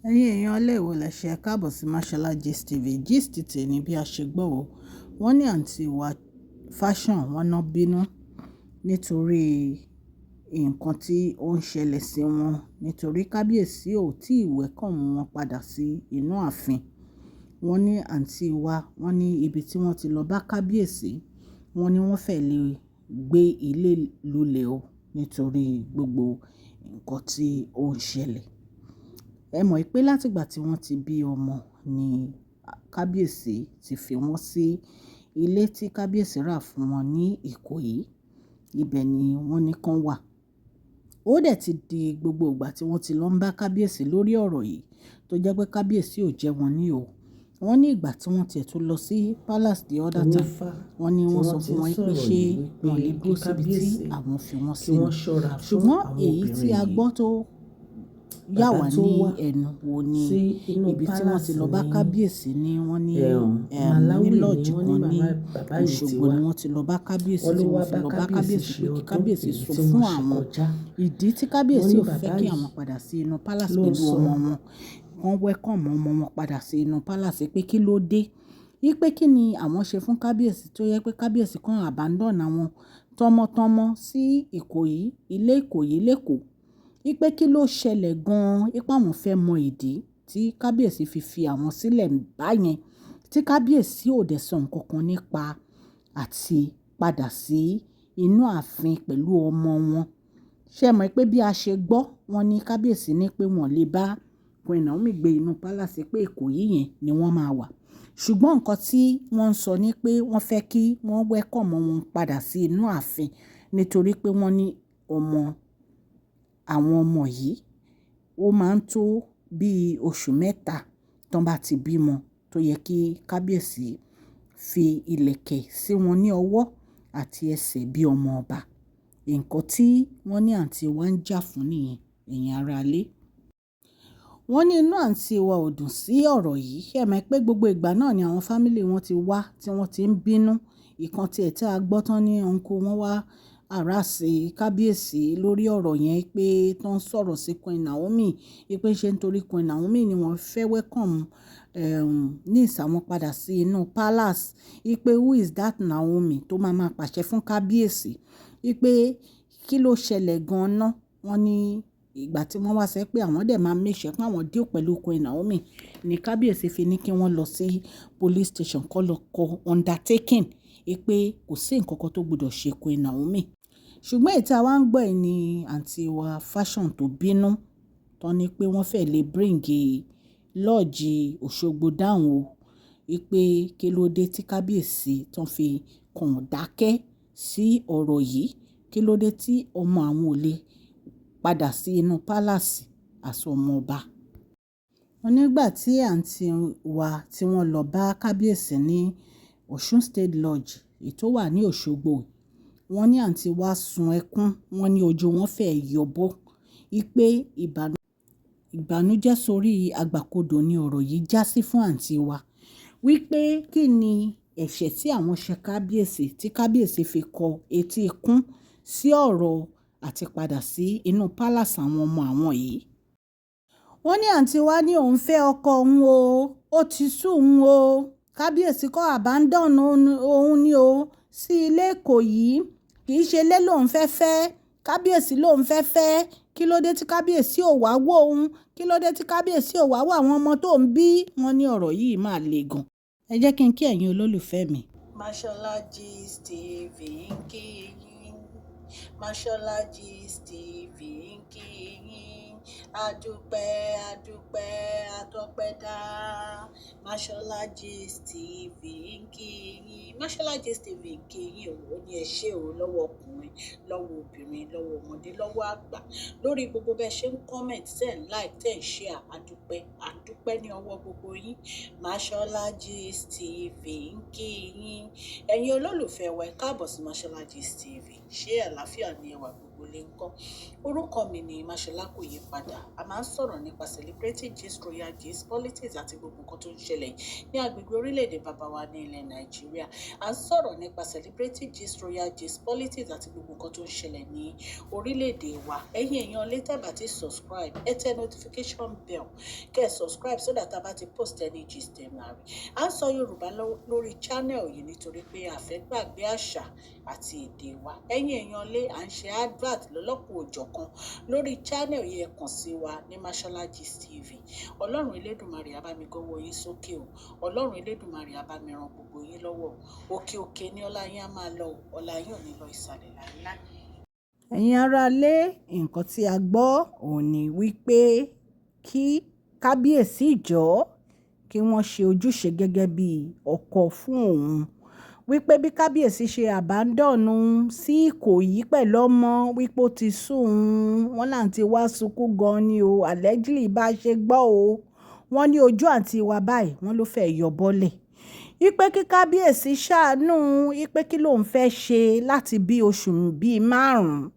Ẹ̀yin èèyàn ilé ìwò lẹ ṣe káàbọ̀ sí Mashola Gist TV. Gist tèmi bí a ṣe gbọ́ o, wọ́n ní àǹtí wa fashion wọn náà bínú nítorí nǹkan tí ó ń ṣẹlẹ̀ sí wọn nítorí kábíyèsí ò tí ì welcome wọn padà sí inú ààfin. Wọ́n ní àǹtí wa, wọ́n ní ibi tí wọ́n ti lọ bá kábíyèsí, wọ́n ní wọ́n fẹ́ lè gbé ilé lulẹ̀ o nítorí gbogbo nǹkan tí ó ń ṣẹlẹ̀. Ẹ mọ̀ pé látìgbà tí wọ́n ti bí ọmọ ni kábíyèsí ti fi wọ́n sí ilé tí kábíyèsí rà fún wọn ní Ìkòyí. Ibẹ̀ ni wọ́n ní kán wà. Ó dẹ̀ ti di gbogbo ìgbà tí wọ́n ti lọ ń bá kábíyèsí lórí ọ̀rọ̀ yìí tó jẹ́ pé kábíyèsí ò jẹ́ wọn ní o. Wọ́n ní ìgbà tí wọ́n tiẹ̀ tún lọ sí palace the other time, wọ́n ní wọ́n sọ fún wọn pé ṣé wọ́n lè dúró síbi tí àwọn fi wọ́n sí ni. Ṣùgbọ́n èyí tí a gbọ́ tó yà wá ní ẹnu wo ni ibi tí wọ́n ti lọ bá kábíyèsí ní wọ́n ní lọ́ọ̀jì kan ní Òṣogbo ni wọ́n ti lọ bá kábíyèsí tí wọ́n fi lọ bá kábíyèsí pé kí kábíyèsí sọ fún àwọn ìdí tí kábíyèsí ò fẹ́ kí àwọn padà sí inú palace pẹ̀lú ọmọ wọn. Wọ́n welcome ọmọ wọn padà sí inú palace pé kí ló dé. Wípé kí ni àwọn ṣe fún kábíyèsí tó yẹ pé kábíyèsí kan abandon àwọn tọmọtọmọ sí Ìkòyí, ilé Ìkòyí lÉkòó. Wípé kí ló ṣẹlẹ̀ gan-an, wípé àwọn fẹ́ mọ ìdí tí kábíyèsí fi àwọn sílẹ̀ báyẹn, tí kábíyèsí ò dẹ̀ sọ nǹkan kan nípa àti padà sí inú ààfin pẹ̀lú ọmọ wọn. Ṣé ẹ mọ̀ pé bí a ṣe gbọ́, wọ́n ní kábíyèsí ní pé wọ́n lè bá Queen Naomi gbé inú palace pé Ìkòyí yẹn ni wọ́n máa wà. Ṣùgbọ́n nǹkan tí wọ́n ń sọ ni pé wọ́n fẹ́ kí wọ́n welcome wọn padà sí inú ààfin nítorí pé wọ́n ní àwọn ọmọ yìí ó máa ń tó bí oṣù mẹ́ta tán bá ti bímọ tó yẹ kí kábíyèsí fi ìlẹ̀kẹ̀ sí wọn ní ọwọ́ àti ẹsẹ̀ bí ọmọ ọba. Nǹkan tí wọ́n ní àǹtí wa ń jà fún nìyẹn, ẹ̀yin ará ilé. Wọ́n ní inú àǹtí wa ò dùn sí ọ̀rọ̀ yìí. Ṣé ẹ mọ̀ pé gbogbo ìgbà náà ni àwọn fámílì wọn ti wá tí wọ́n ti ń bínú. Ìkan tí ẹ̀ tí a gbọ́ tán ní uncle wọn wá harass kábíyèsí lórí ọ̀rọ̀ yẹn pé tó ń sọ̀rọ̀ sí Queen Naomi. Wípé ṣé nítorí Queen Naomi ni wọ́n fẹ́ welcome niece àwọn padà sí inú palace. Wípé who is that Naomi tó máa pàṣẹ fún kábíyèsí. Wípé kí ló ṣẹlẹ̀ gan-an náà. Wọ́n ní ìgbà tí wọ́n wá sẹ́ pé àwọn dẹ̀ máa make sure pé àwọn deal pẹ̀lú Queen Naomi ni kábíyèsí fi ní kí wọ́n lọ sí police station kó lọ kọ undertaking pé kò sí nǹkan kan tó gbọdọ̀ ṣe Queen Naomi. Ṣùgbọ́n èyí tí a wá ń gbọ́ ẹ̀ ni àǹtí wa fashion tó bínú tán ní pé wọ́n fẹ́ lè bring lọ́ọ̀jì Òṣogbo down o. Wípé kí ló dé tí kábíyèsí tán fi kàn dákẹ́ sí ọ̀rọ̀ yìí. Kí ló dé tí ọmọ àwọn ò lè padà sí inú palace àti ọmọ ọba. Wọ́n nígbà tí àǹtí wa tí wọ́n lọ bá kábíyèsí ní Ọ̀ṣun State Lodge èyí tó wà ní Òṣogbo. Wọ́n ní àǹtí wa sun ẹkún, wọ́n ní ojú wọn fẹ́ yọbọ́. Wípé ìbànújẹ́ sórí àgbàkodò ni ọ̀rọ̀ yìí já sí fún àǹtí wa. Wípé kí ni ẹ̀ṣẹ̀ tí àwọn ṣe kábíyèsí tí kábíyèsí fi kọ etí ikún sí ọ̀rọ̀ àti padà sí inú palace àwọn ọmọ àwọn yìí. Wọ́n ní àǹtí wa ní òun fẹ́ ọkọ òun o, ó ti sú òun o. Kábíyèsí kọ́ abandon òun ni o sí ilé Ìkòyí. Kì í ṣe ilé lòun fẹ́. Kábíyèsí lòun fẹ́. Kí ló dé tí kábíyèsí ò wá wò òun? Kí ló dé tí kábíyèsí ò wá wò àwọn ọmọ tó ń bí? Wọ́n ní ọ̀rọ̀ yìí máa le gan. Ẹ jẹ́ kí n kí ẹ̀yin olólùfẹ́ mi. Mashola Gist TV ń kí yín. Mashola Gist TV ń kí yín. Adúpẹ́ atọ́pẹ́dá. Mashola Gist TV ń kí yín. Mashola Gist TV ń kí yín o. Ó ní ẹ ṣé o lọ́wọ́ ọkùnrin, lọ́wọ́ obìnrin, lọ́wọ́ ọmọdé, lọ́wọ́ àgbà. Lórí gbogbo bẹ́ẹ̀ ṣe ń comment, tẹ̀ ń like, tẹ̀ ń share. Adúpẹ́ ní ọwọ́ gbogbo yín. Mashola Gist TV ń kí yín. Ẹ̀yin olólùfẹ́ wa ẹ káàbọ̀ sí Mashola Gist TV. Ṣé àlàáfíà ni ẹ wà gbogbo ilé ńkọ́. Orúkọ mi ni Máṣọlá kò yí padà. A máa ń sọ̀rọ̀ nípa celebrity gist, royal gist, politics àti gbogbo nǹkan tó ń ṣẹlẹ̀ ní agbègbè orílẹ̀-èdè bàbá wa ní ilẹ̀ Nàìjíríà. A ń sọ̀rọ̀ nípa celebrity gist, royal gist, politics àti gbogbo nǹkan tó ń ṣẹlẹ̀ ní orílẹ̀-èdè wa. Ẹ̀yin èèyàn lè tẹ́ bá ti subscribe, ẹ tẹ notification bell kẹ́ ẹ subscribe so that a bá ti post any gist ẹ máa rí. A ń sọ Yorùbá lórí channel yìí nítorí pé a fẹ́ gbàgbé àṣà àti èdè wa. Ẹ̀yin èèyàn lè à ń ṣe advert lọ́lọ́kùn òjọ̀kan lórí channel yìí, ẹ kàn sí wa ní Mashola Gist TV. Ọlọ́run Elédùmarè á bá mi gọ́wọ́ yín sókè o. Ọlọ́run Elédùmarè á bá mi ran gbogbo yín lọ́wọ́ o. Òkè òkè ni ọlá yín á máa lọ o. Ọlá yín ò ní lọ ìsàlẹ̀ láíláí. Ẹ̀yin aráalé, nǹkan tí a gbọ́ òun ni wípé kí kábíyèsí jọ̀ọ́ kí wọ́n ṣe ojúṣe gẹ́gẹ́ bí ọkọ fún òun, wípé bí kábíyèsí ṣe àbádọ́nù sí Ìkòyí pẹ̀lú ọmọ wípé ó ti sún òun, wọ́n là ń ti wá sunkún gan ni o, allegedly bá ṣe gbọ́ o, wọ́n ní ojú àǹtí wa báyìí wọ́n ló fẹ́ yọ bọ́lẹ̀, wípé kí kábíyèsí ṣàánú, wípé kí lòun fẹ́ ṣe láti bí oṣù bíi 5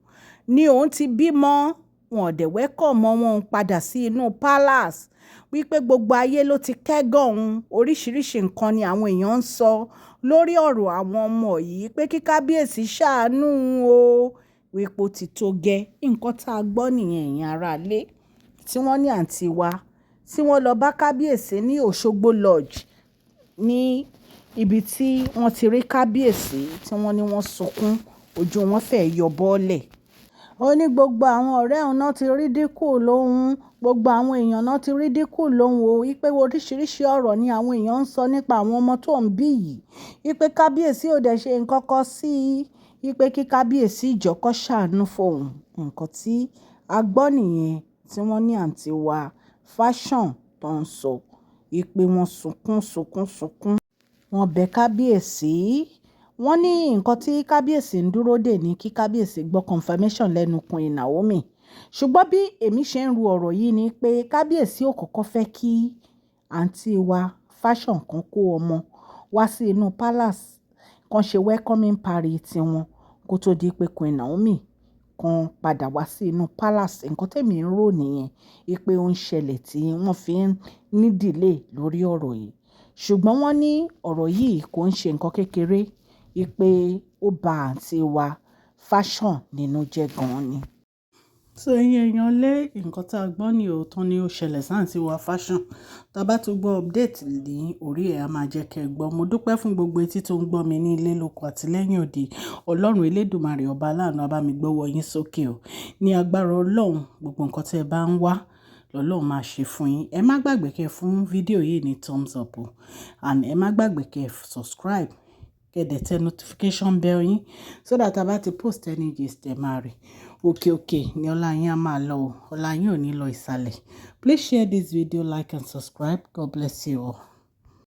ni òun ti bímọ, wọn ò dẹ̀ wẹ́kọ̀ mọ́ wọn padà sí inú palace, wípé gbogbo ayé ló ti kẹ́gàn òun, oríṣiríṣi nǹkan ni àwọn èèyàn ń sọ lórí ọ̀rọ̀ àwọn ọmọ yìí, pé kí kábíyèsí ṣàánú o, wípé ó ti tó gẹ́. Nǹkan tá a gbọ́ nìyẹn ẹ̀yin aráalé, tí wọ́n ní àǹtí wa tí wọ́n lọ bá kábíyèsí ní Òṣogbo Lodge ní ibi tí wọ́n ti rí kábíyèsí tí wọ́n ní wọ́n sunkún, ojú wọn fẹ́ yọ bọ́lẹ̀. Ó ní gbogbo àwọn ọ̀rẹ́ òun náà ti rí dínkù lóhun, gbogbo àwọn èèyàn náà ti rí dínkù lóhun o, wípé oríṣiríṣi ọ̀rọ̀ ni àwọn èèyàn ń sọ nípa àwọn ọmọ tó ń bí yìí, wípé kábíyèsí ò dẹ̀ ṣe nǹkan kan sí i, wípé kí kábíyèsí jọ̀ọ́ kó ṣàánú fóun. Nǹkan tí a gbọ́ nìyẹn tí wọ́n ní àǹtí wa Fashion tó ń sọ, wípé wọ́n sunkún. Wọ́n bẹ̀ kábíyèsí, wọ́n ní nǹkan tí kábíyèsí ń dúró dè ní kí kábíyèsí gbọ́ confirmation lẹ́nu Queen Naomi. Ṣùgbọ́n bí èmi ṣe ń ru ọ̀rọ̀ yìí ni pé kábíyèsí ò kọ́kọ́ fẹ́ kí àǹtí wa Fashion kan kó ọmọ wá sí inú palace kan ṣe welcoming party tiwọn kó tó di pé Queen Naomi kan padà wá sí inú palace. Nǹkan tẹ̀mí ń rò nìyẹn, wípé ó ń ṣẹlẹ̀ tí wọ́n fi ń ní delay lórí ọ̀rọ̀ yìí. Ṣùgbọ́n wọ́n ní ọ̀rọ̀ yìí kò ń ṣe nǹkan kékeré, wípé ó ba àǹtí wa Fashion nínú jẹ́ gan-an ni. So ẹ̀yin èèyàn lé nǹkan tá a gbọ́ ní òótọ́ ni ó ṣẹlẹ̀ sáǹtì wa Fashion. Tá a bá tún gbọ́ update ní orí ẹ̀ a máa jẹ́ kẹ́ ẹ gbọ́. Mo dúpẹ́ fún gbogbo etí tó ń gbọ́ mi ní ilé lóko àti lẹ́yìn òde. Ọlọ́run Elédùmarè ọba aláàánú á bá mi gbọ́wọ́ yín sókè o. Ní agbára Ọlọ́run, gbogbo nǹkan tí ẹ bá ń wá lọ́lọ́run máa ṣe fún yín. Ẹ má gbàgbé kẹ́ fún fídíò yìí ní thumbs up o, and ẹ má gbàgbé kẹ́ subscribe, kẹ́ dẹ̀ tẹ notification bell yín so that a bá ti post any gist ẹ máa rí. Òkè òkè ni ọlá yín á máa lọ o, ọlá yín ò ní lọ ìsàlẹ̀. Please share this video, like and subscribe. God bless you all.